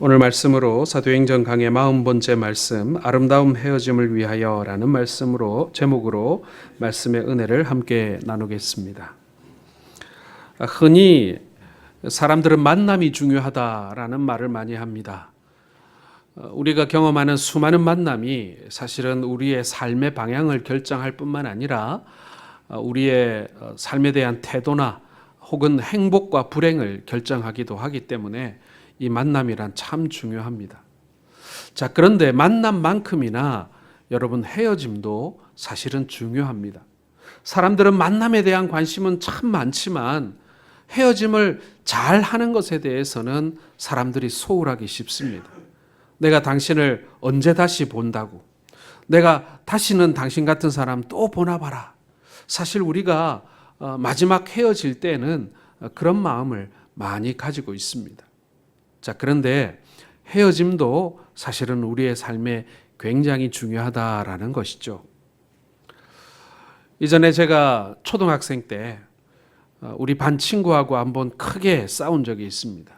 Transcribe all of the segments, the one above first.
오늘 말씀으로 사도행전 강의 40번째 말씀 아름다움 헤어짐을 위하여라는 말씀으로 제목으로 말씀의 은혜를 함께 나누겠습니다. 흔히 사람들은 만남이 중요하다라는 말을 많이 합니다. 우리가 경험하는 수많은 만남이 사실은 우리의 삶의 방향을 결정할 뿐만 아니라 우리의 삶에 대한 태도나 혹은 행복과 불행을 결정하기도 하기 때문에 이 만남이란 참 중요합니다. 자, 그런데 만남만큼이나 여러분 헤어짐도 사실은 중요합니다. 사람들은 만남에 대한 관심은 참 많지만 헤어짐을 잘 하는 것에 대해서는 사람들이 소홀하기 쉽습니다. 내가 당신을 언제 다시 본다고, 내가 다시는 당신 같은 사람 또 보나 봐라. 사실 우리가 마지막 헤어질 때는 그런 마음을 많이 가지고 있습니다. 자, 그런데 헤어짐도 사실은 우리의 삶에 굉장히 중요하다라는 것이죠. 이전에 제가 초등학생 때 우리 반 친구하고 한번 크게 싸운 적이 있습니다.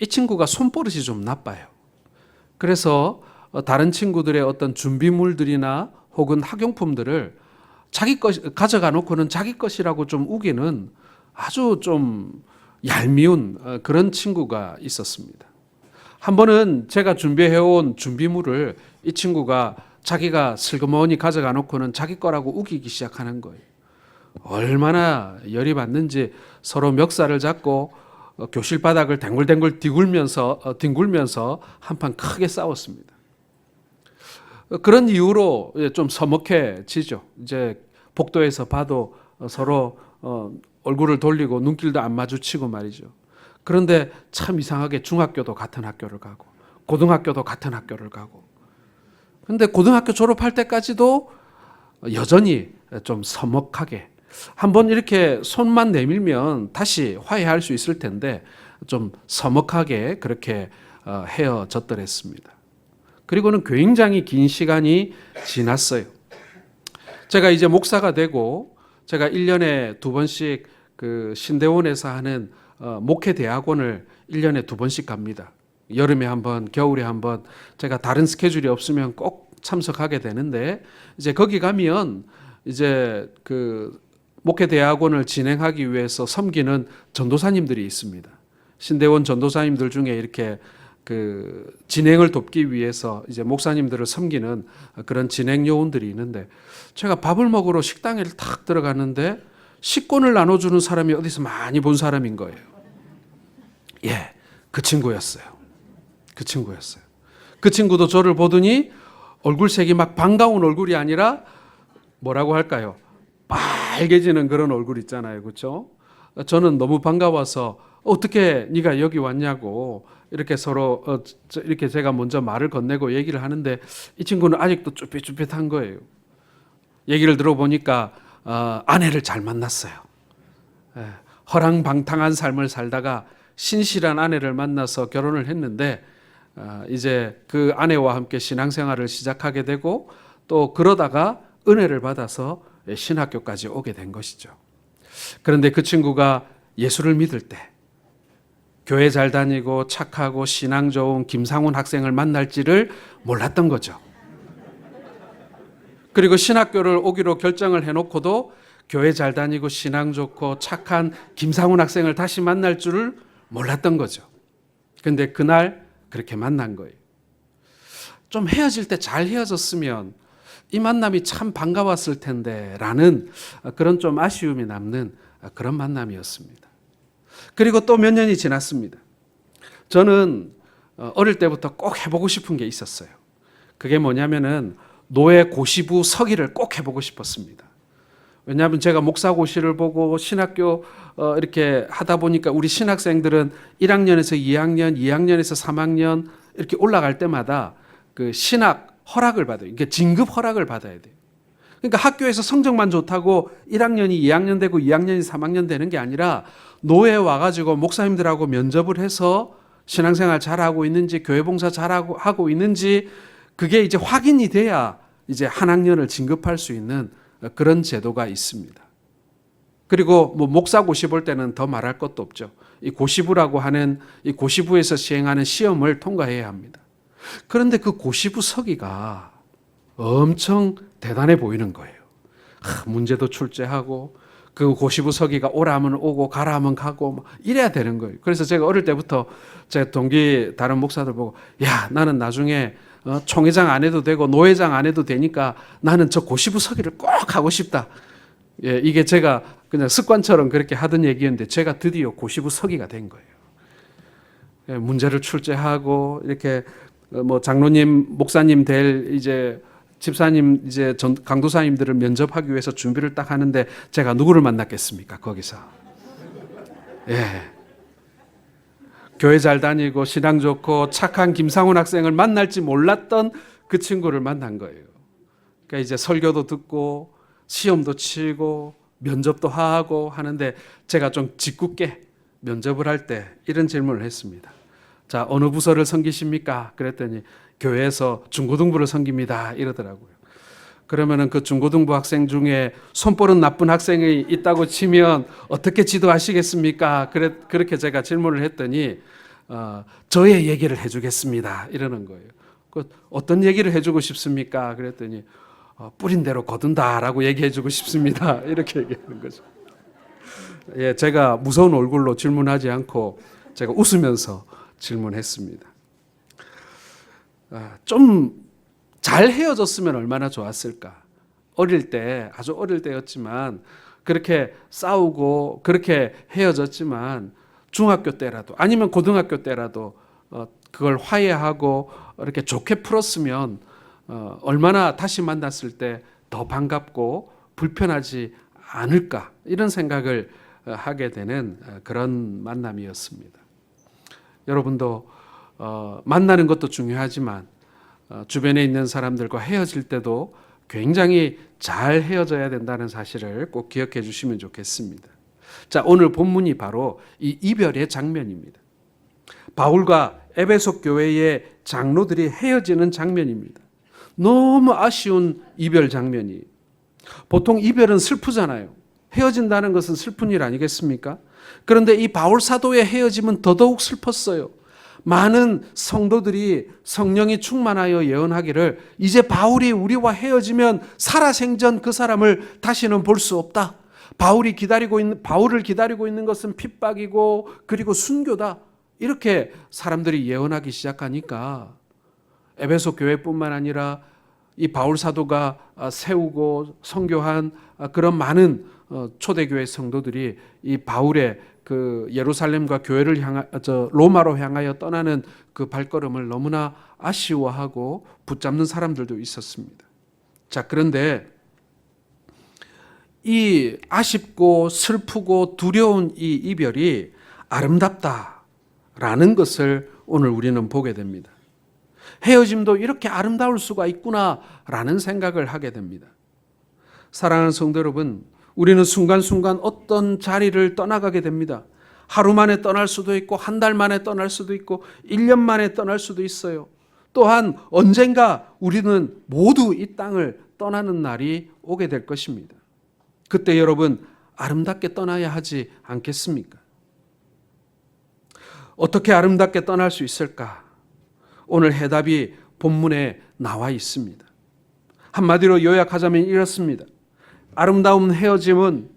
이 친구가 손버릇이 좀 나빠요. 그래서 다른 친구들의 어떤 준비물들이나 혹은 학용품들을 자기 것 가져가 놓고는 자기 것이라고 좀 우기는 아주 좀 얄미운 그런 친구가 있었습니다. 한 번은 제가 준비해온 준비물을 이 친구가 자기가 슬그머니 가져가 놓고는 자기 거라고 우기기 시작하는 거예요. 얼마나 열이 받는지 서로 멱살을 잡고 교실 바닥을 뒹굴뒹굴 뒹굴면서 한판 크게 싸웠습니다. 그런 이유로 좀 서먹해지죠. 이제 복도에서 봐도 서로 얼굴을 돌리고 눈길도 안 마주치고 말이죠. 그런데 참 이상하게 중학교도 같은 학교를 가고 고등학교도 같은 학교를 가고, 그런데 고등학교 졸업할 때까지도 여전히 좀 서먹하게, 한번 이렇게 손만 내밀면 다시 화해할 수 있을 텐데 좀 서먹하게 그렇게 헤어졌더랬습니다. 그리고는 굉장히 긴 시간이 지났어요. 제가 이제 목사가 되고 제가 1년에 2번씩 그 신대원에서 하는 목회 대학원을 1년에 2번씩 갑니다. 여름에 한 번, 겨울에 한 번, 제가 다른 스케줄이 없으면 꼭 참석하게 되는데, 이제 거기 가면 이제 그 목회 대학원을 진행하기 위해서 섬기는 전도사님들이 있습니다. 신대원 전도사님들 중에 이렇게 그 진행을 돕기 위해서 이제 목사님들을 섬기는 그런 진행 요원들이 있는데, 제가 밥을 먹으러 식당에 탁 들어갔는데 식권을 나눠주는 사람이 어디서 많이 본 사람인 거예요. 예, 그 친구였어요. 그 친구도 저를 보더니 얼굴색이 막 반가운 얼굴이 아니라 뭐라고 할까요? 빨개지는 그런 얼굴 있잖아요. 그렇죠? 저는 너무 반가워서 어떻게 네가 여기 왔냐고 이렇게 서로 이렇게 제가 먼저 말을 건네고 얘기를 하는데, 이 친구는 아직도 쭈삣쭈삣한 거예요. 얘기를 들어보니까 아내를 잘 만났어요. 허랑방탕한 삶을 살다가 신실한 아내를 만나서 결혼을 했는데, 이제 그 아내와 함께 신앙생활을 시작하게 되고 또 그러다가 은혜를 받아서 신학교까지 오게 된 것이죠. 그런데 그 친구가 예수를 믿을 때 교회 잘 다니고 착하고 신앙 좋은 김상훈 학생을 만날지를 몰랐던 거죠. 그리고 신학교를 오기로 결정을 해놓고도 교회 잘 다니고 신앙 좋고 착한 김상훈 학생을 다시 만날 줄을 몰랐던 거죠. 그런데 그날 그렇게 만난 거예요. 좀 헤어질 때 잘 헤어졌으면 이 만남이 참 반가웠을 텐데 라는 그런 좀 아쉬움이 남는 그런 만남이었습니다. 그리고 또 몇 년이 지났습니다. 저는 어릴 때부터 꼭 해보고 싶은 게 있었어요. 그게 뭐냐면은 노예 고시부 서기를 꼭 해보고 싶었습니다. 왜냐하면 제가 목사고시를 보고 신학교 이렇게 하다 보니까 우리 신학생들은 1학년에서 2학년, 2학년에서 3학년 이렇게 올라갈 때마다 그 신학 허락을 받아요. 그러니까 진급 허락을 받아야 돼요. 그러니까 학교에서 성적만 좋다고 1학년이 2학년 되고 2학년이 3학년 되는 게 아니라 노예에 와가지고 목사님들하고 면접을 해서 신앙생활 잘하고 있는지 교회 봉사 잘하고 있는지 그게 이제 확인이 돼야 이제 한 학년을 진급할 수 있는 그런 제도가 있습니다. 그리고 뭐 목사 고시 볼 때는 더 말할 것도 없죠. 이 고시부라고 하는 이 고시부에서 시행하는 시험을 통과해야 합니다. 그런데 그 고시부 서기가 엄청 대단해 보이는 거예요. 문제도 출제하고 그 고시부 서기가 오라 하면 오고 가라 하면 가고 막 이래야 되는 거예요. 그래서 제가 어릴 때부터 제 동기 다른 목사들 보고 야 나는 나중에 총회장 안 해도 되고 노회장 안 해도 되니까 나는 저 고시부 서기를 꼭 하고 싶다. 예, 이게 제가 그냥 습관처럼 그렇게 하던 얘기였는데 제가 드디어 고시부 서기가 된 거예요. 예, 문제를 출제하고 이렇게 뭐 장로님, 목사님 될 이제 집사님 이제 강도사님들을 면접하기 위해서 준비를 딱 하는데 제가 누구를 만났겠습니까? 거기서. 예. 교회 잘 다니고 신앙 좋고 착한 김상훈 학생을 만날지 몰랐던 그 친구를 만난 거예요. 그러니까 이제 설교도 듣고 시험도 치고 면접도 하고 하는데 제가 좀 짓궂게 면접을 할 때 이런 질문을 했습니다. 자, 어느 부서를 섬기십니까? 그랬더니 교회에서 중고등부를 섬깁니다. 이러더라고요. 그러면은 그 중고등부 학생 중에 손버릇 나쁜 학생이 있다고 치면 어떻게 지도하시겠습니까? 그렇게 제가 질문을 했더니 저의 얘기를 해주겠습니다. 이러는 거예요. 어떤 얘기를 해주고 싶습니까? 그랬더니 뿌린 대로 거둔다라고 얘기해주고 싶습니다. 이렇게 얘기하는 거죠. 예, 제가 무서운 얼굴로 질문하지 않고 제가 웃으면서 질문했습니다. 좀 잘 헤어졌으면 얼마나 좋았을까. 어릴 때, 아주 어릴 때였지만 그렇게 싸우고 그렇게 헤어졌지만 중학교 때라도 아니면 고등학교 때라도 그걸 화해하고 이렇게 좋게 풀었으면 얼마나 다시 만났을 때 더 반갑고 불편하지 않을까 이런 생각을 하게 되는 그런 만남이었습니다. 여러분도 만나는 것도 중요하지만 주변에 있는 사람들과 헤어질 때도 굉장히 잘 헤어져야 된다는 사실을 꼭 기억해 주시면 좋겠습니다. 자, 오늘 본문이 바로 이 이별의 장면입니다. 바울과 에베소 교회의 장로들이 헤어지는 장면입니다. 너무 아쉬운 이별 장면이. 보통 이별은 슬프잖아요. 헤어진다는 것은 슬픈 일 아니겠습니까? 그런데 이 바울 사도의 헤어짐은 더더욱 슬펐어요. 많은 성도들이 성령이 충만하여 예언하기를 이제 바울이 우리와 헤어지면 살아생전 그 사람을 다시는 볼 수 없다. 바울을 기다리고 있는 것은 핍박이고 그리고 순교다. 이렇게 사람들이 예언하기 시작하니까 에베소 교회뿐만 아니라 이 바울 사도가 세우고 선교한 그런 많은 초대교회 성도들이 이 바울의 그 예루살렘과 교회를 로마로 향하여 떠나는 그 발걸음을 너무나 아쉬워하고 붙잡는 사람들도 있었습니다. 자, 그런데 이 아쉽고 슬프고 두려운 이 이별이 아름답다라는 것을 오늘 우리는 보게 됩니다. 헤어짐도 이렇게 아름다울 수가 있구나라는 생각을 하게 됩니다. 사랑하는 성도 여러분, 우리는 순간순간 어떤 자리를 떠나가게 됩니다. 하루 만에 떠날 수도 있고 한 달 만에 떠날 수도 있고 1년 만에 떠날 수도 있어요. 또한 언젠가 우리는 모두 이 땅을 떠나는 날이 오게 될 것입니다. 그때 여러분 아름답게 떠나야 하지 않겠습니까? 어떻게 아름답게 떠날 수 있을까? 오늘 해답이 본문에 나와 있습니다. 한마디로 요약하자면 이렇습니다. 아름다운 헤어짐은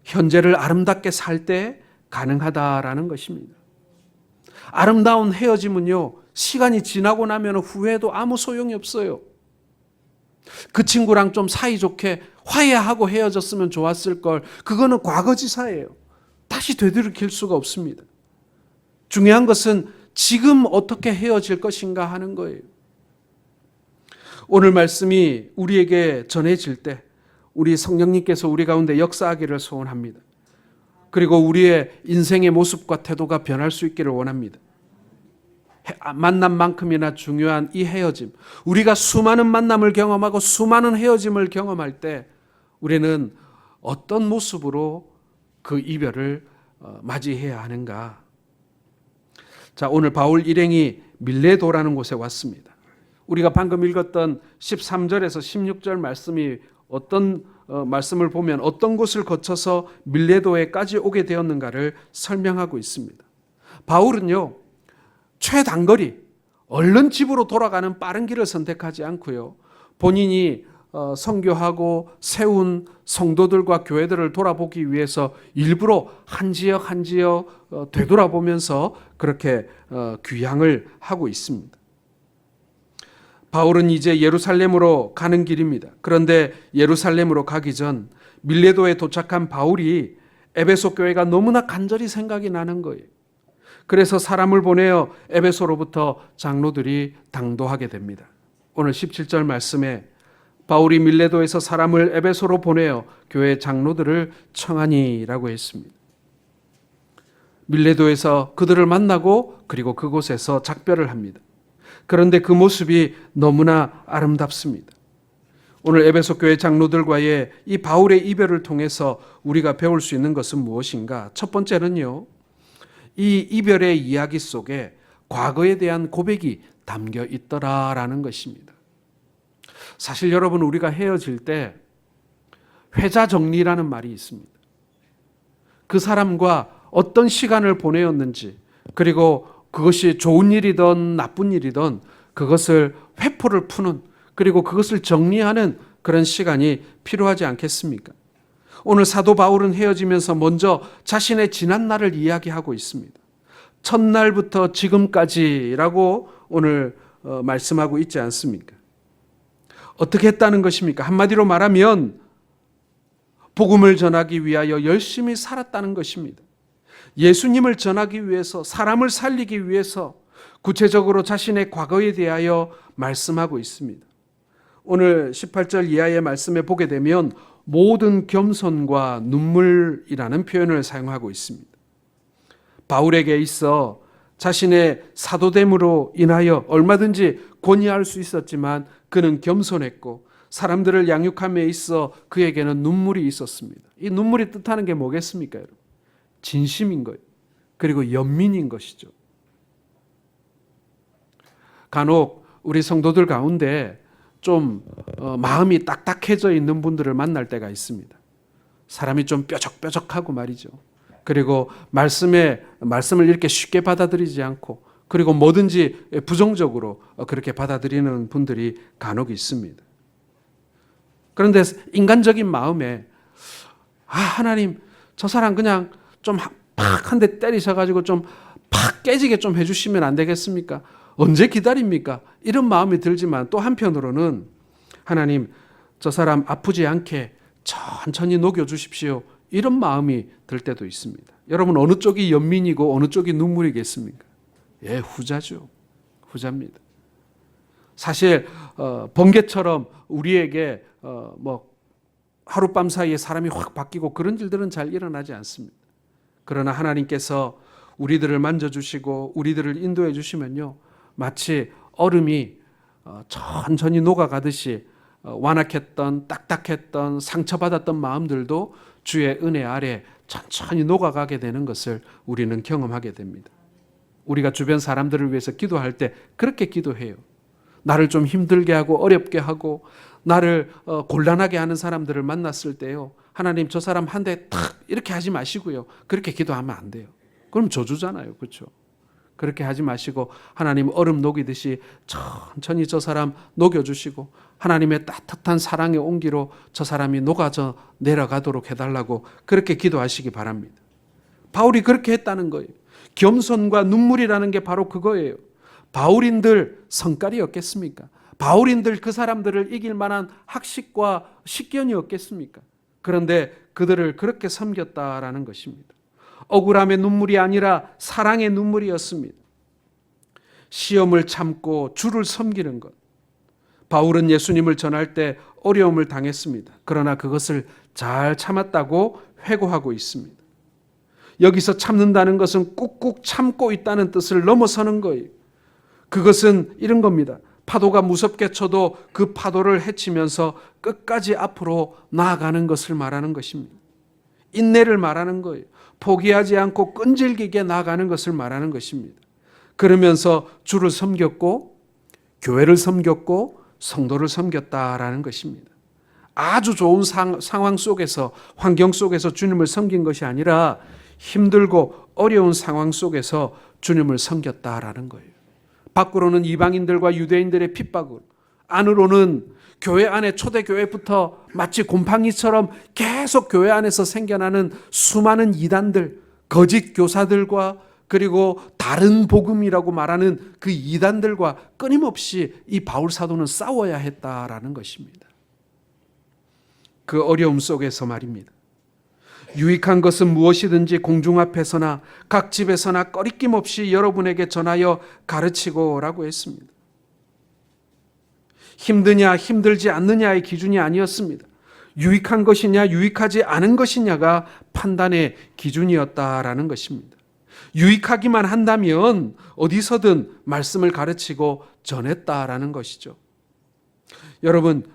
현재를 아름답게 살 때 가능하다라는 것입니다. 아름다운 헤어짐은요, 시간이 지나고 나면 후회도 아무 소용이 없어요. 그 친구랑 좀 사이좋게 화해하고 헤어졌으면 좋았을 걸, 그거는 과거지사예요. 다시 되돌이킬 수가 없습니다. 중요한 것은 지금 어떻게 헤어질 것인가 하는 거예요. 오늘 말씀이 우리에게 전해질 때 우리 성령님께서 우리 가운데 역사하기를 소원합니다. 그리고 우리의 인생의 모습과 태도가 변할 수 있기를 원합니다. 만남만큼이나 중요한 이 헤어짐, 우리가 수많은 만남을 경험하고 수많은 헤어짐을 경험할 때 우리는 어떤 모습으로 그 이별을 맞이해야 하는가? 자, 오늘 바울 일행이 밀레도라는 곳에 왔습니다. 우리가 방금 읽었던 13절에서 16절 말씀이 어떤 말씀을 보면 어떤 곳을 거쳐서 밀레도에까지 오게 되었는가를 설명하고 있습니다. 바울은요, 최단거리, 얼른 집으로 돌아가는 빠른 길을 선택하지 않고요, 본인이 선교하고 세운 성도들과 교회들을 돌아보기 위해서 일부러 한 지역 한 지역 되돌아보면서 그렇게 귀향을 하고 있습니다. 바울은 이제 예루살렘으로 가는 길입니다. 그런데 예루살렘으로 가기 전 밀레도에 도착한 바울이 에베소 교회가 너무나 간절히 생각이 나는 거예요. 그래서 사람을 보내어 에베소로부터 장로들이 당도하게 됩니다. 오늘 17절 말씀에 바울이 밀레도에서 사람을 에베소로 보내어 교회 장로들을 청하니라고 했습니다. 밀레도에서 그들을 만나고 그리고 그곳에서 작별을 합니다. 그런데 그 모습이 너무나 아름답습니다. 오늘 에베소 교회 장로들과의 이 바울의 이별을 통해서 우리가 배울 수 있는 것은 무엇인가? 첫 번째는요, 이 이별의 이야기 속에 과거에 대한 고백이 담겨 있더라라는 것입니다. 사실 여러분, 우리가 헤어질 때 회자 정리라는 말이 있습니다. 그 사람과 어떤 시간을 보내었는지, 그리고 그것이 좋은 일이든 나쁜 일이든 그것을 회포를 푸는, 그리고 그것을 정리하는 그런 시간이 필요하지 않겠습니까? 오늘 사도 바울은 헤어지면서 먼저 자신의 지난 날을 이야기하고 있습니다. 첫날부터 지금까지라고 오늘 말씀하고 있지 않습니까? 어떻게 했다는 것입니까? 한마디로 말하면 복음을 전하기 위하여 열심히 살았다는 것입니다. 예수님을 전하기 위해서, 사람을 살리기 위해서 구체적으로 자신의 과거에 대하여 말씀하고 있습니다. 오늘 18절 이하의 말씀에 보게 되면 모든 겸손과 눈물이라는 표현을 사용하고 있습니다. 바울에게 있어 자신의 사도됨으로 인하여 얼마든지 권위할 수 있었지만 그는 겸손했고 사람들을 양육함에 있어 그에게는 눈물이 있었습니다. 이 눈물이 뜻하는 게 뭐겠습니까, 여러분? 진심인 거예요. 그리고 연민인 것이죠. 간혹 우리 성도들 가운데 좀 마음이 딱딱해져 있는 분들을 만날 때가 있습니다. 사람이 좀 뾰족뾰족하고 말이죠. 그리고 말씀을 이렇게 쉽게 받아들이지 않고, 그리고 뭐든지 부정적으로 그렇게 받아들이는 분들이 간혹 있습니다. 그런데 인간적인 마음에 하나님, 저 사람 그냥 좀 팍 한 대 때리셔가지고 좀 팍 깨지게 좀 해주시면 안 되겠습니까? 언제 기다립니까? 이런 마음이 들지만 또 한편으로는 하나님, 저 사람 아프지 않게 천천히 녹여주십시오, 이런 마음이 들 때도 있습니다. 여러분, 어느 쪽이 연민이고 어느 쪽이 눈물이겠습니까? 예, 후자죠. 후자입니다. 사실 번개처럼 우리에게 하룻밤 사이에 사람이 확 바뀌고 그런 일들은 잘 일어나지 않습니다. 그러나 하나님께서 우리들을 만져주시고 우리들을 인도해 주시면요, 마치 얼음이 천천히 녹아가듯이 완악했던, 딱딱했던, 상처받았던 마음들도 주의 은혜 아래 천천히 녹아가게 되는 것을 우리는 경험하게 됩니다. 우리가 주변 사람들을 위해서 기도할 때 그렇게 기도해요. 나를 좀 힘들게 하고 어렵게 하고 나를 곤란하게 하는 사람들을 만났을 때요, 하나님, 저 사람 한 대 탁 이렇게 하지 마시고요, 그렇게 기도하면 안 돼요. 그럼 저주잖아요. 그렇죠? 그렇게 하지 마시고 하나님 얼음 녹이듯이 천천히 저 사람 녹여주시고 하나님의 따뜻한 사랑의 온기로 저 사람이 녹아져 내려가도록 해달라고 그렇게 기도하시기 바랍니다. 바울이 그렇게 했다는 거예요. 겸손과 눈물이라는 게 바로 그거예요. 바울인들 성깔이 없겠습니까? 바울인들 그 사람들을 이길 만한 학식과 식견이 없겠습니까? 그런데 그들을 그렇게 섬겼다라는 것입니다. 억울함의 눈물이 아니라 사랑의 눈물이었습니다. 시험을 참고 주를 섬기는 것. 바울은 예수님을 전할 때 어려움을 당했습니다. 그러나 그것을 잘 참았다고 회고하고 있습니다. 여기서 참는다는 것은 꾹꾹 참고 있다는 뜻을 넘어서는 거예요. 그것은 이런 겁니다. 파도가 무섭게 쳐도 그 파도를 헤치면서 끝까지 앞으로 나아가는 것을 말하는 것입니다. 인내를 말하는 거예요. 포기하지 않고 끈질기게 나아가는 것을 말하는 것입니다. 그러면서 주를 섬겼고 교회를 섬겼고 성도를 섬겼다라는 것입니다. 아주 좋은 상황 속에서, 환경 속에서 주님을 섬긴 것이 아니라 힘들고 어려운 상황 속에서 주님을 섬겼다라는 거예요. 밖으로는 이방인들과 유대인들의 핍박으로, 안으로는 교회 안에 초대교회부터 마치 곰팡이처럼 계속 교회 안에서 생겨나는 수많은 이단들, 거짓 교사들과 그리고 다른 복음이라고 말하는 그 이단들과 끊임없이 이 바울 사도는 싸워야 했다라는 것입니다. 그 어려움 속에서 말입니다. 유익한 것은 무엇이든지 공중 앞에서나 각 집에서나 꺼리낌 없이 여러분에게 전하여 가르치고라고 했습니다. 힘드냐 힘들지 않느냐의 기준이 아니었습니다. 유익한 것이냐 유익하지 않은 것이냐가 판단의 기준이었다라는 것입니다. 유익하기만 한다면 어디서든 말씀을 가르치고 전했다라는 것이죠. 여러분,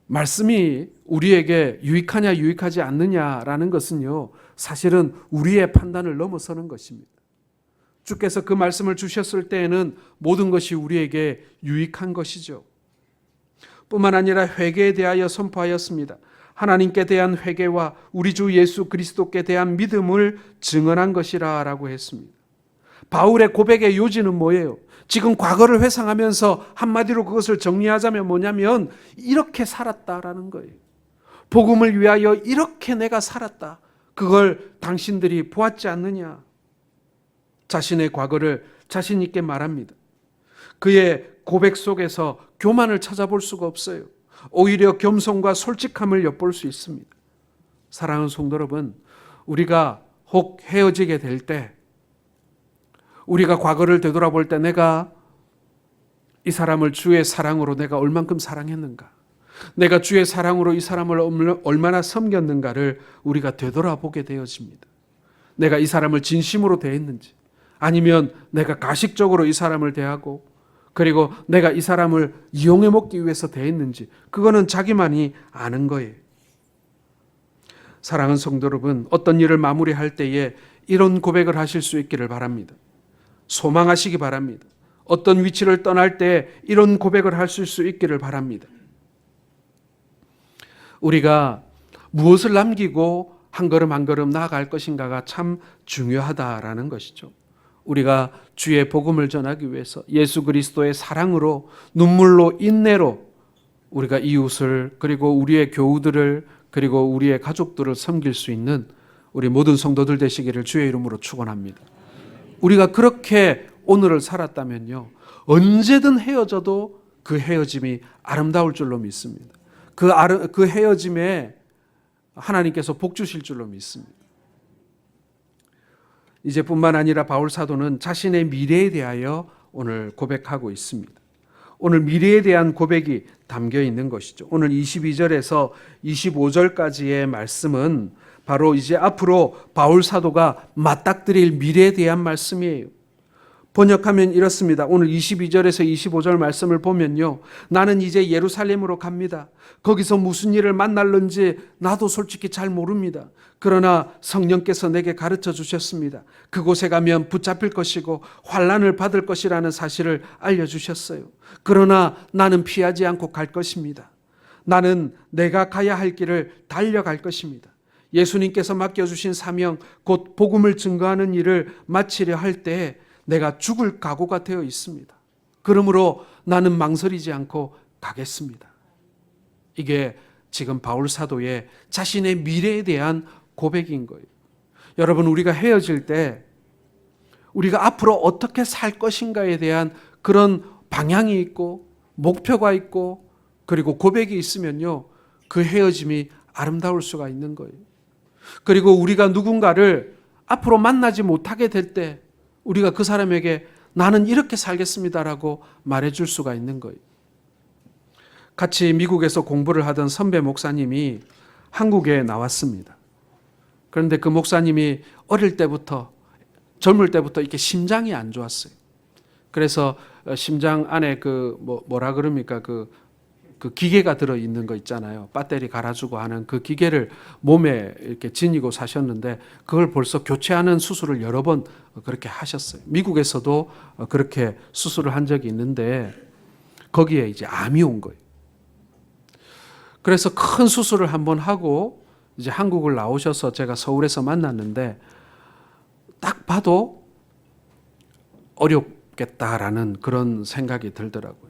말씀이 우리에게 유익하냐 유익하지 않느냐라는 것은요, 사실은 우리의 판단을 넘어서는 것입니다. 주께서 그 말씀을 주셨을 때에는 모든 것이 우리에게 유익한 것이죠. 뿐만 아니라 회개에 대하여 선포하였습니다. 하나님께 대한 회개와 우리 주 예수 그리스도께 대한 믿음을 증언한 것이라 라고 했습니다. 바울의 고백의 요지는 뭐예요? 지금 과거를 회상하면서 한마디로 그것을 정리하자면 뭐냐면 이렇게 살았다라는 거예요. 복음을 위하여 이렇게 내가 살았다. 그걸 당신들이 보았지 않느냐? 자신의 과거를 자신 있게 말합니다. 그의 고백 속에서 교만을 찾아볼 수가 없어요. 오히려 겸손과 솔직함을 엿볼 수 있습니다. 사랑하는 성도 여러분, 우리가 혹 헤어지게 될 때, 우리가 과거를 되돌아볼 때 내가 이 사람을 주의 사랑으로 내가 얼만큼 사랑했는가, 내가 주의 사랑으로 이 사람을 얼마나 섬겼는가를 우리가 되돌아보게 되어집니다. 내가 이 사람을 진심으로 대했는지, 아니면 내가 가식적으로 이 사람을 대하고 그리고 내가 이 사람을 이용해 먹기 위해서 대했는지, 그거는 자기만이 아는 거예요. 사랑하는 성도 여러분, 어떤 일을 마무리할 때에 이런 고백을 하실 수 있기를 바랍니다. 소망하시기 바랍니다. 어떤 위치를 떠날 때 이런 고백을 하실 수 있기를 바랍니다. 우리가 무엇을 남기고 한 걸음 한 걸음 나아갈 것인가가 참 중요하다라는 것이죠. 우리가 주의 복음을 전하기 위해서 예수 그리스도의 사랑으로, 눈물로, 인내로 우리가 이웃을, 그리고 우리의 교우들을, 그리고 우리의 가족들을 섬길 수 있는 우리 모든 성도들 되시기를 주의 이름으로 축원합니다. 우리가 그렇게 오늘을 살았다면요, 언제든 헤어져도 그 헤어짐이 아름다울 줄로 믿습니다. 그 헤어짐에 하나님께서 복 주실 줄로 믿습니다. 이제뿐만 아니라 바울 사도는 자신의 미래에 대하여 오늘 고백하고 있습니다. 오늘 미래에 대한 고백이 담겨 있는 것이죠. 오늘 22절에서 25절까지의 말씀은 바로 이제 앞으로 바울 사도가 맞닥뜨릴 미래에 대한 말씀이에요. 번역하면 이렇습니다. 오늘 22절에서 25절 말씀을 보면요, 나는 이제 예루살렘으로 갑니다. 거기서 무슨 일을 만날는지 나도 솔직히 잘 모릅니다. 그러나 성령께서 내게 가르쳐 주셨습니다. 그곳에 가면 붙잡힐 것이고 환난을 받을 것이라는 사실을 알려주셨어요. 그러나 나는 피하지 않고 갈 것입니다. 나는 내가 가야 할 길을 달려갈 것입니다. 예수님께서 맡겨주신 사명, 곧 복음을 증거하는 일을 마치려 할 때 내가 죽을 각오가 되어 있습니다. 그러므로 나는 망설이지 않고 가겠습니다. 이게 지금 바울 사도의 자신의 미래에 대한 고백인 거예요. 여러분, 우리가 헤어질 때 우리가 앞으로 어떻게 살 것인가에 대한 그런 방향이 있고 목표가 있고 그리고 고백이 있으면요, 그 헤어짐이 아름다울 수가 있는 거예요. 그리고 우리가 누군가를 앞으로 만나지 못하게 될 때 우리가 그 사람에게 나는 이렇게 살겠습니다라고 말해줄 수가 있는 거예요. 같이 미국에서 공부를 하던 선배 목사님이 한국에 나왔습니다. 그런데 그 목사님이 어릴 때부터, 젊을 때부터 이렇게 심장이 안 좋았어요. 그래서 심장 안에 뭐라 그럽니까? 그 기계가 들어있는 거 있잖아요. 배터리 갈아주고 하는 그 기계를 몸에 이렇게 지니고 사셨는데 그걸 벌써 교체하는 수술을 여러 번 그렇게 하셨어요. 미국에서도 그렇게 수술을 한 적이 있는데 거기에 이제 암이 온 거예요. 그래서 큰 수술을 한번 하고 이제 한국을 나오셔서 제가 서울에서 만났는데 딱 봐도 어렵겠다라는 그런 생각이 들더라고요.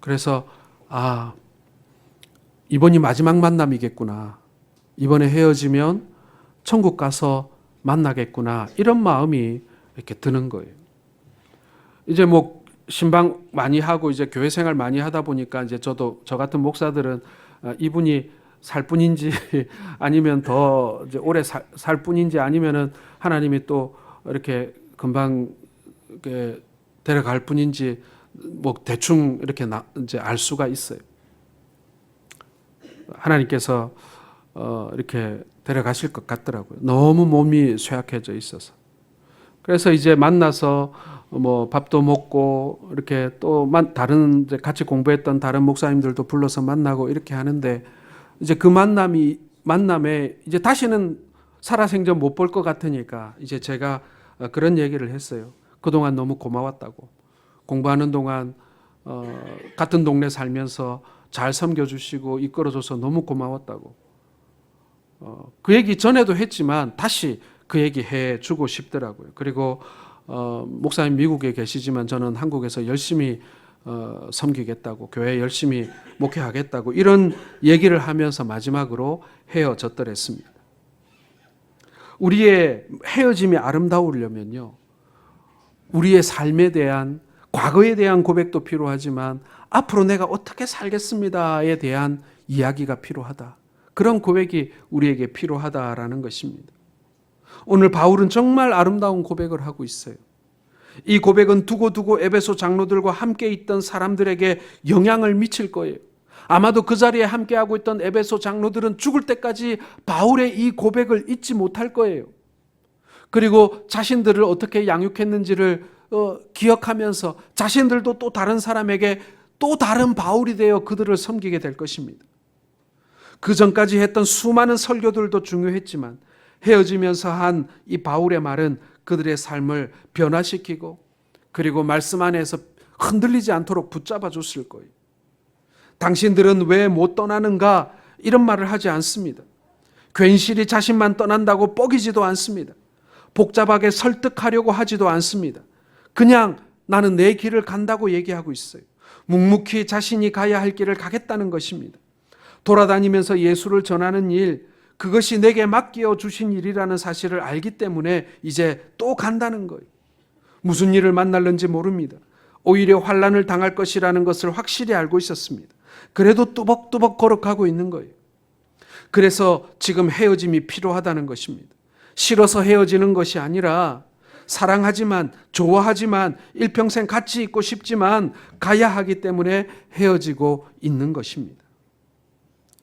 그래서 이번이 마지막 만남이겠구나. 이번에 헤어지면 천국 가서 만나겠구나. 이런 마음이 이렇게 드는 거예요. 이제 뭐 신방 많이 하고 이제 교회 생활 많이 하다 보니까 이제 저 같은 목사들은 이분이 살 뿐인지 아니면 더 이제 오래 살 뿐인지 아니면은 하나님이 또 이렇게 금방 이렇게 데려갈 뿐인지 뭐 대충 이렇게 이제 알 수가 있어요. 하나님께서 이렇게 데려가실 것 같더라고요. 너무 몸이 쇠약해져 있어서. 그래서 이제 만나서 뭐 밥도 먹고 이렇게 또 다른 이제 같이 공부했던 다른 목사님들도 불러서 만나고 이렇게 하는데 이제 그 만남에 이제 다시는 살아생전 못 볼 것 같으니까 이제 제가 그런 얘기를 했어요. 그동안 너무 고마웠다고. 공부하는 동안 같은 동네 살면서 잘 섬겨주시고 이끌어줘서 너무 고마웠다고. 그 얘기 전에도 했지만 다시 그 얘기 해주고 싶더라고요. 그리고 목사님 미국에 계시지만 저는 한국에서 열심히 섬기겠다고, 교회 열심히 목회하겠다고 이런 얘기를 하면서 마지막으로 헤어졌더랬습니다. 우리의 헤어짐이 아름다우려면요, 우리의 삶에 대한, 과거에 대한 고백도 필요하지만 앞으로 내가 어떻게 살겠습니다에 대한 이야기가 필요하다. 그런 고백이 우리에게 필요하다라는 것입니다. 오늘 바울은 정말 아름다운 고백을 하고 있어요. 이 고백은 두고두고 에베소 장로들과 함께 있던 사람들에게 영향을 미칠 거예요. 아마도 그 자리에 함께하고 있던 에베소 장로들은 죽을 때까지 바울의 이 고백을 잊지 못할 거예요. 그리고 자신들을 어떻게 양육했는지를 기억하면서 자신들도 또 다른 사람에게 또 다른 바울이 되어 그들을 섬기게 될 것입니다. 그 전까지 했던 수많은 설교들도 중요했지만 헤어지면서 한 이 바울의 말은 그들의 삶을 변화시키고 그리고 말씀 안에서 흔들리지 않도록 붙잡아 줬을 거예요. 당신들은 왜 못 떠나는가 이런 말을 하지 않습니다. 괜시리 자신만 떠난다고 뻐기지도 않습니다. 복잡하게 설득하려고 하지도 않습니다. 그냥 나는 내 길을 간다고 얘기하고 있어요. 묵묵히 자신이 가야 할 길을 가겠다는 것입니다. 돌아다니면서 예수를 전하는 일, 그것이 내게 맡겨 주신 일이라는 사실을 알기 때문에 이제 또 간다는 거예요. 무슨 일을 만날는지 모릅니다. 오히려 환난을 당할 것이라는 것을 확실히 알고 있었습니다. 그래도 뚜벅뚜벅 걸어가고 있는 거예요. 그래서 지금 헤어짐이 필요하다는 것입니다. 싫어서 헤어지는 것이 아니라 사랑하지만, 좋아하지만, 일평생 같이 있고 싶지만 가야 하기 때문에 헤어지고 있는 것입니다.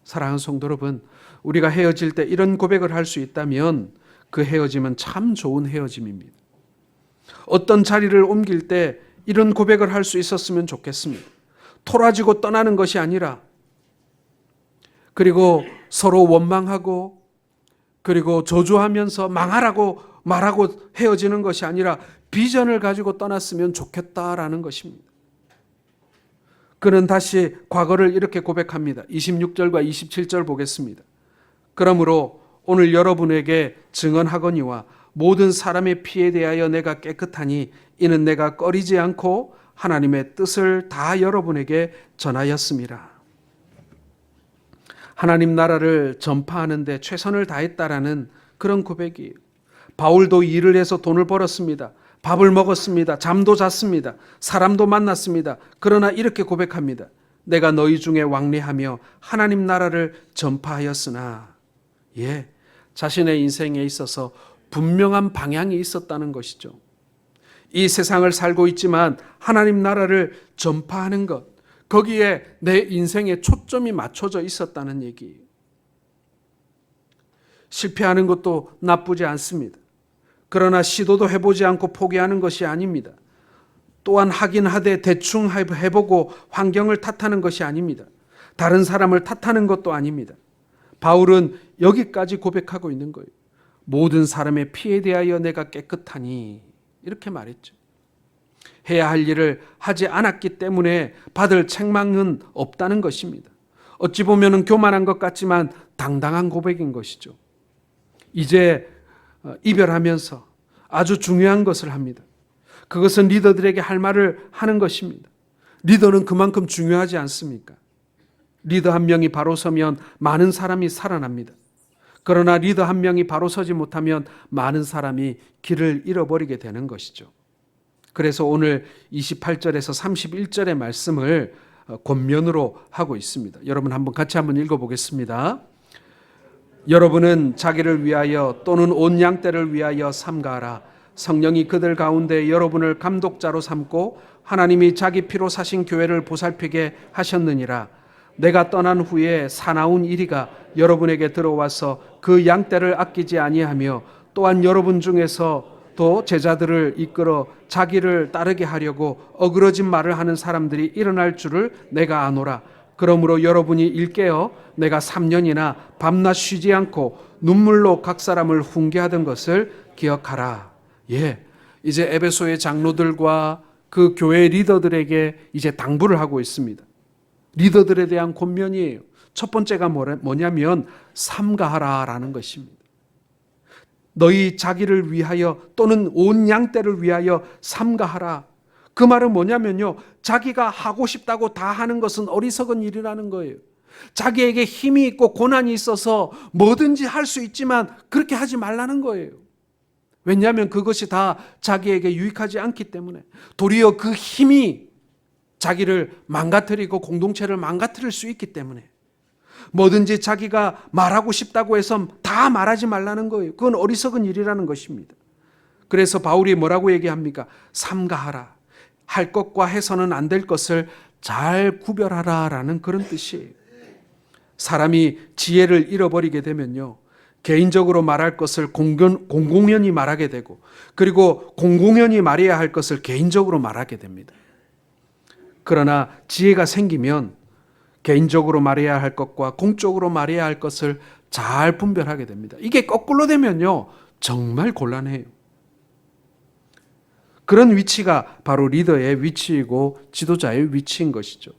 사랑하는 성도 여러분, 우리가 헤어질 때 이런 고백을 할 수 있다면 그 헤어짐은 참 좋은 헤어짐입니다. 어떤 자리를 옮길 때 이런 고백을 할 수 있었으면 좋겠습니다. 토라지고 떠나는 것이 아니라, 그리고 서로 원망하고 그리고 저주하면서 망하라고 말하고 헤어지는 것이 아니라 비전을 가지고 떠났으면 좋겠다라는 것입니다. 그는 다시 과거를 이렇게 고백합니다. 26절과 27절 보겠습니다. 그러므로 오늘 여러분에게 증언하거니와 모든 사람의 피에 대하여 내가 깨끗하니 이는 내가 꺼리지 않고 하나님의 뜻을 다 여러분에게 전하였습니다. 하나님 나라를 전파하는 데 최선을 다했다라는 그런 고백이에요. 바울도 일을 해서 돈을 벌었습니다. 밥을 먹었습니다. 잠도 잤습니다. 사람도 만났습니다. 그러나 이렇게 고백합니다. 내가 너희 중에 왕래하며 하나님 나라를 전파하였으나, 자신의 인생에 있어서 분명한 방향이 있었다는 것이죠. 이 세상을 살고 있지만 하나님 나라를 전파하는 것, 거기에 내 인생의 초점이 맞춰져 있었다는 얘기예요. 실패하는 것도 나쁘지 않습니다. 그러나 시도도 해보지 않고 포기하는 것이 아닙니다. 또한 하긴 하되 대충 해보고 환경을 탓하는 것이 아닙니다. 다른 사람을 탓하는 것도 아닙니다. 바울은 여기까지 고백하고 있는 거예요. 모든 사람의 피에 대하여 내가 깨끗하니, 이렇게 말했죠. 해야 할 일을 하지 않았기 때문에 받을 책망은 없다는 것입니다. 어찌 보면 교만한 것 같지만 당당한 고백인 것이죠. 이제 이별하면서 아주 중요한 것을 합니다. 그것은 리더들에게 할 말을 하는 것입니다. 리더는 그만큼 중요하지 않습니까? 리더 한 명이 바로 서면 많은 사람이 살아납니다. 그러나 리더 한 명이 바로 서지 못하면 많은 사람이 길을 잃어버리게 되는 것이죠. 그래서 오늘 28절에서 31절의 말씀을 권면으로 하고 있습니다. 여러분 같이 한번 읽어보겠습니다. 여러분은 자기를 위하여 또는 온 양떼를 위하여 삼가하라. 성령이 그들 가운데 여러분을 감독자로 삼고 하나님이 자기 피로 사신 교회를 보살피게 하셨느니라. 내가 떠난 후에 사나운 이리가 여러분에게 들어와서 그 양떼를 아끼지 아니하며 또한 여러분 중에서 또 제자들을 이끌어 자기를 따르게 하려고 어그러진 말을 하는 사람들이 일어날 줄을 내가 아노라. 그러므로 여러분이 일깨어 내가 3년이나 밤낮 쉬지 않고 눈물로 각 사람을 훈계하던 것을 기억하라. 이제 에베소의 장로들과 그 교회 리더들에게 이제 당부를 하고 있습니다. 리더들에 대한 권면이에요. 첫 번째가 뭐냐면 삼가하라라는 것입니다. 너희 자기를 위하여 또는 온 양떼를 위하여 삼가하라. 그 말은 뭐냐면요, 자기가 하고 싶다고 다 하는 것은 어리석은 일이라는 거예요. 자기에게 힘이 있고 고난이 있어서 뭐든지 할 수 있지만 그렇게 하지 말라는 거예요. 왜냐하면 그것이 다 자기에게 유익하지 않기 때문에, 도리어 그 힘이 자기를 망가뜨리고 공동체를 망가뜨릴 수 있기 때문에 뭐든지 자기가 말하고 싶다고 해서 다 말하지 말라는 거예요. 그건 어리석은 일이라는 것입니다. 그래서 바울이 뭐라고 얘기합니까? 삼가하라. 할 것과 해서는 안 될 것을 잘 구별하라라는 그런 뜻이에요. 사람이 지혜를 잃어버리게 되면요, 개인적으로 말할 것을 공공연히 말하게 되고, 그리고 공공연히 말해야 할 것을 개인적으로 말하게 됩니다. 그러나 지혜가 생기면 개인적으로 말해야 할 것과 공적으로 말해야 할 것을 잘 분별하게 됩니다. 이게 거꾸로 되면요, 정말 곤란해요. 그런 위치가 바로 리더의 위치이고 지도자의 위치인 것이죠.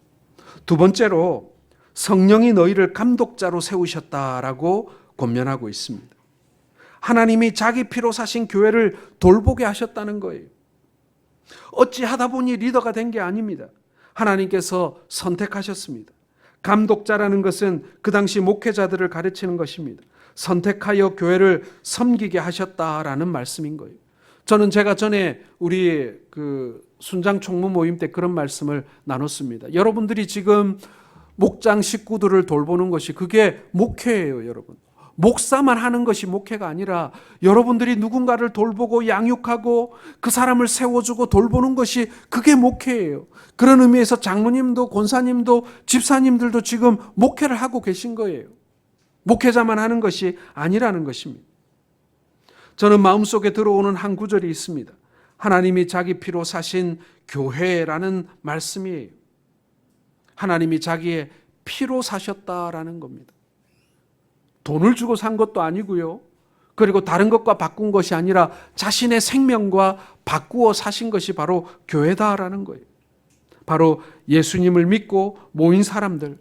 두 번째로 성령이 너희를 감독자로 세우셨다라고 권면하고 있습니다. 하나님이 자기 피로 사신 교회를 돌보게 하셨다는 거예요. 어찌 하다 보니 리더가 된 게 아닙니다. 하나님께서 선택하셨습니다. 감독자라는 것은 그 당시 목회자들을 가르치는 것입니다. 선택하여 교회를 섬기게 하셨다라는 말씀인 거예요. 저는 제가 전에 우리 순장 총무 모임 때 그런 말씀을 나눴습니다. 여러분들이 지금 목장 식구들을 돌보는 것이 그게 목회예요, 여러분. 목사만 하는 것이 목회가 아니라 여러분들이 누군가를 돌보고 양육하고 그 사람을 세워주고 돌보는 것이 그게 목회예요. 그런 의미에서 장로님도 권사님도 집사님들도 지금 목회를 하고 계신 거예요. 목회자만 하는 것이 아니라는 것입니다. 저는 마음속에 들어오는 한 구절이 있습니다. 하나님이 자기 피로 사신 교회라는 말씀이에요. 하나님이 자기의 피로 사셨다라는 겁니다. 돈을 주고 산 것도 아니고요. 그리고 다른 것과 바꾼 것이 아니라 자신의 생명과 바꾸어 사신 것이 바로 교회다라는 거예요. 바로 예수님을 믿고 모인 사람들,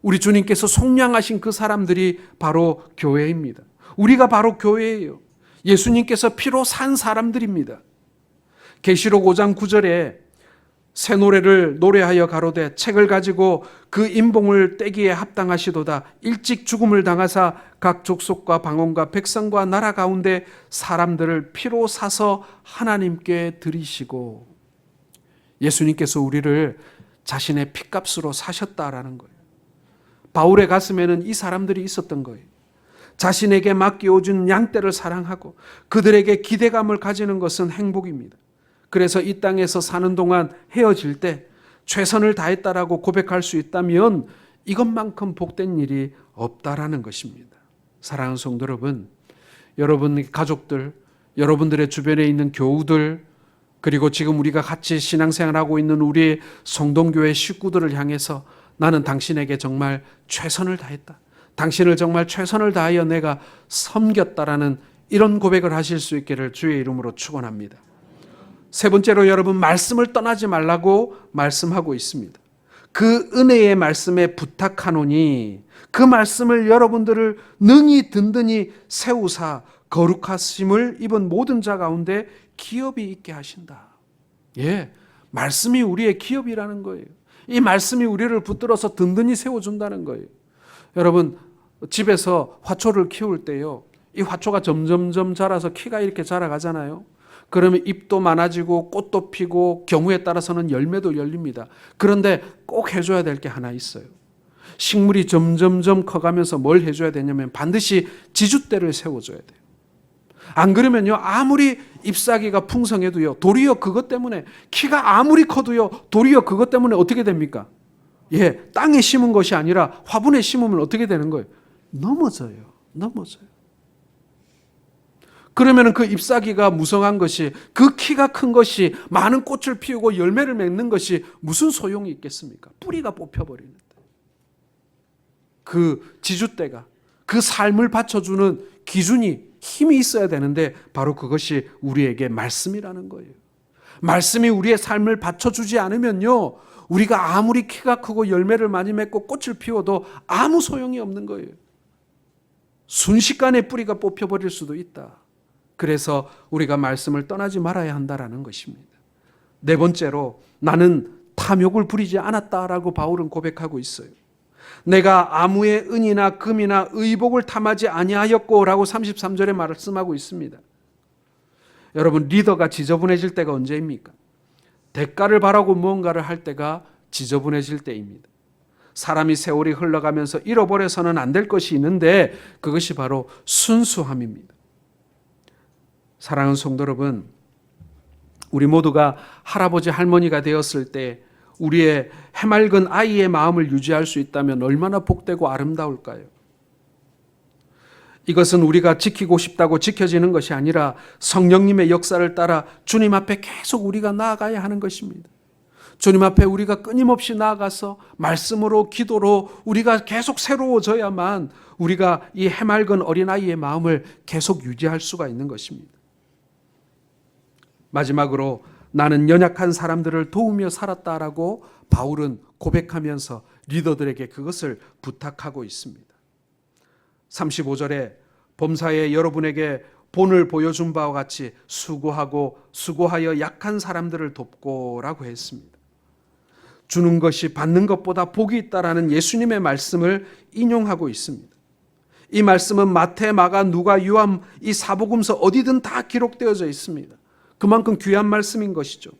우리 주님께서 속량하신 그 사람들이 바로 교회입니다. 우리가 바로 교회예요. 예수님께서 피로 산 사람들입니다. 계시록 5장 9절에 새 노래를 노래하여 가로되 책을 가지고 그 인봉을 떼기에 합당하시도다. 일찍 죽음을 당하사 각 족속과 방언과 백성과 나라 가운데 사람들을 피로 사서 하나님께 드리시고, 예수님께서 우리를 자신의 피값으로 사셨다라는 거예요. 바울의 가슴에는 이 사람들이 있었던 거예요. 자신에게 맡겨준 양떼를 사랑하고 그들에게 기대감을 가지는 것은 행복입니다. 그래서 이 땅에서 사는 동안 헤어질 때 최선을 다했다라고 고백할 수 있다면 이것만큼 복된 일이 없다라는 것입니다. 사랑하는 성도 여러분, 여러분 가족들, 여러분들의 주변에 있는 교우들, 그리고 지금 우리가 같이 신앙생활하고 있는 우리 성동교회 식구들을 향해서 나는 당신에게 정말 최선을 다했다. 당신을 정말 최선을 다하여 내가 섬겼다라는 이런 고백을 하실 수 있기를 주의 이름으로 축원합니다. 세 번째로 여러분, 말씀을 떠나지 말라고 말씀하고 있습니다. 그 은혜의 말씀에 부탁하노니 그 말씀을 여러분들을 능히 든든히 세우사 거룩하심을 입은 모든 자 가운데 기업이 있게 하신다. 예, 말씀이 우리의 기업이라는 거예요. 이 말씀이 우리를 붙들어서 든든히 세워준다는 거예요. 여러분, 집에서 화초를 키울 때요, 이 화초가 점점점 자라서 키가 이렇게 자라가잖아요. 그러면 잎도 많아지고 꽃도 피고 경우에 따라서는 열매도 열립니다. 그런데 꼭 해줘야 될 게 하나 있어요. 식물이 점점점 커가면서 뭘 해줘야 되냐면 반드시 지주대를 세워줘야 돼요. 안 그러면요, 아무리 잎사귀가 풍성해도요, 도리어 그것 때문에 키가 아무리 커도요, 도리어 그것 때문에 어떻게 됩니까? 예, 땅에 심은 것이 아니라 화분에 심으면 어떻게 되는 거예요? 넘어져요. 그러면 그 잎사귀가 무성한 것이, 그 키가 큰 것이 많은 꽃을 피우고 열매를 맺는 것이 무슨 소용이 있겠습니까? 뿌리가 뽑혀버리는데. 그 지주대가, 그 삶을 받쳐주는 기준이, 힘이 있어야 되는데 바로 그것이 우리에게 말씀이라는 거예요. 말씀이 우리의 삶을 받쳐주지 않으면요, 우리가 아무리 키가 크고 열매를 많이 맺고 꽃을 피워도 아무 소용이 없는 거예요. 순식간에 뿌리가 뽑혀버릴 수도 있다. 그래서 우리가 말씀을 떠나지 말아야 한다라는 것입니다. 네 번째로, 나는 탐욕을 부리지 않았다라고 바울은 고백하고 있어요. 내가 아무의 은이나 금이나 의복을 탐하지 아니하였고라고 33절에 말씀하고 있습니다. 여러분, 리더가 지저분해질 때가 언제입니까? 대가를 바라고 무언가를 할 때가 지저분해질 때입니다. 사람이 세월이 흘러가면서 잃어버려서는 안 될 것이 있는데 그것이 바로 순수함입니다. 사랑하는 성도 여러분, 우리 모두가 할아버지 할머니가 되었을 때 우리의 해맑은 아이의 마음을 유지할 수 있다면 얼마나 복되고 아름다울까요? 이것은 우리가 지키고 싶다고 지켜지는 것이 아니라 성령님의 역사를 따라 주님 앞에 계속 우리가 나아가야 하는 것입니다. 주님 앞에 우리가 끊임없이 나아가서 말씀으로, 기도로 우리가 계속 새로워져야만 우리가 이 해맑은 어린아이의 마음을 계속 유지할 수가 있는 것입니다. 마지막으로, 나는 연약한 사람들을 도우며 살았다라고 바울은 고백하면서 리더들에게 그것을 부탁하고 있습니다. 35절에 범사에 여러분에게 본을 보여준 바와 같이 수고하여 약한 사람들을 돕고라고 했습니다. 주는 것이 받는 것보다 복이 있다라는 예수님의 말씀을 인용하고 있습니다. 이 말씀은 마태, 마가, 누가, 요한 이 사복음서 어디든 다 기록되어져 있습니다. 그만큼 귀한 말씀인 것이죠.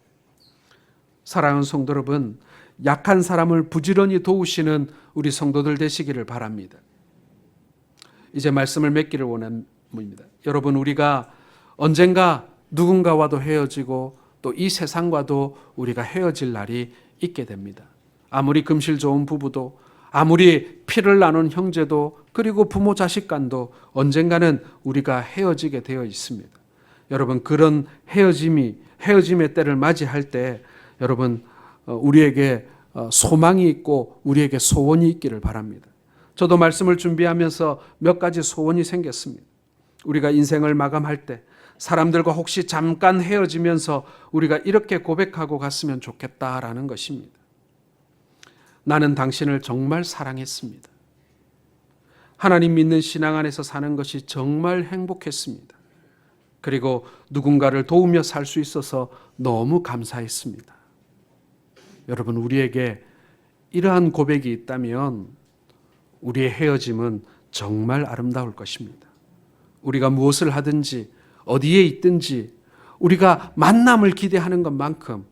사랑하는 성도 여러분, 약한 사람을 부지런히 도우시는 우리 성도들 되시기를 바랍니다. 이제 말씀을 맺기를 원합니다. 여러분, 우리가 언젠가 누군가와도 헤어지고 또 이 세상과도 우리가 헤어질 날이 있게 됩니다. 아무리 금실 좋은 부부도, 아무리 피를 나눈 형제도, 그리고 부모 자식 간도 언젠가는 우리가 헤어지게 되어 있습니다. 여러분, 그런 헤어짐의 때를 맞이할 때 여러분, 우리에게 소망이 있고 우리에게 소원이 있기를 바랍니다. 저도 말씀을 준비하면서 몇 가지 소원이 생겼습니다. 우리가 인생을 마감할 때 사람들과 혹시 잠깐 헤어지면서 우리가 이렇게 고백하고 갔으면 좋겠다라는 것입니다. 나는 당신을 정말 사랑했습니다. 하나님 믿는 신앙 안에서 사는 것이 정말 행복했습니다. 그리고 누군가를 도우며 살 수 있어서 너무 감사했습니다. 여러분, 우리에게 이러한 고백이 있다면 우리의 헤어짐은 정말 아름다울 것입니다. 우리가 무엇을 하든지 어디에 있든지 우리가 만남을 기대하는 것만큼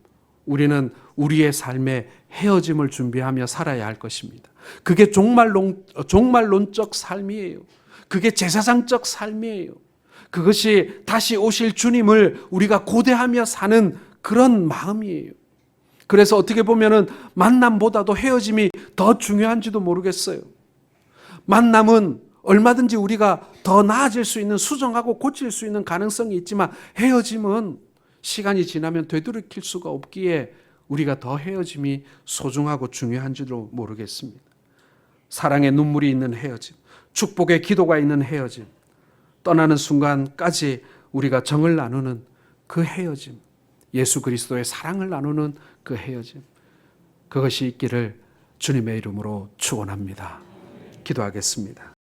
우리는 우리의 삶에 헤어짐을 준비하며 살아야 할 것입니다. 그게 종말론적 삶이에요. 그게 제사장적 삶이에요. 그것이 다시 오실 주님을 우리가 고대하며 사는 그런 마음이에요. 그래서 어떻게 보면은 만남보다도 헤어짐이 더 중요한지도 모르겠어요. 만남은 얼마든지 우리가 더 나아질 수 있는, 수정하고 고칠 수 있는 가능성이 있지만 헤어짐은 시간이 지나면 되돌이킬 수가 없기에 우리가 더 헤어짐이 소중하고 중요한지도 모르겠습니다. 사랑의 눈물이 있는 헤어짐, 축복의 기도가 있는 헤어짐, 떠나는 순간까지 우리가 정을 나누는 그 헤어짐, 예수 그리스도의 사랑을 나누는 그 헤어짐, 그것이 있기를 주님의 이름으로 축원합니다. 기도하겠습니다.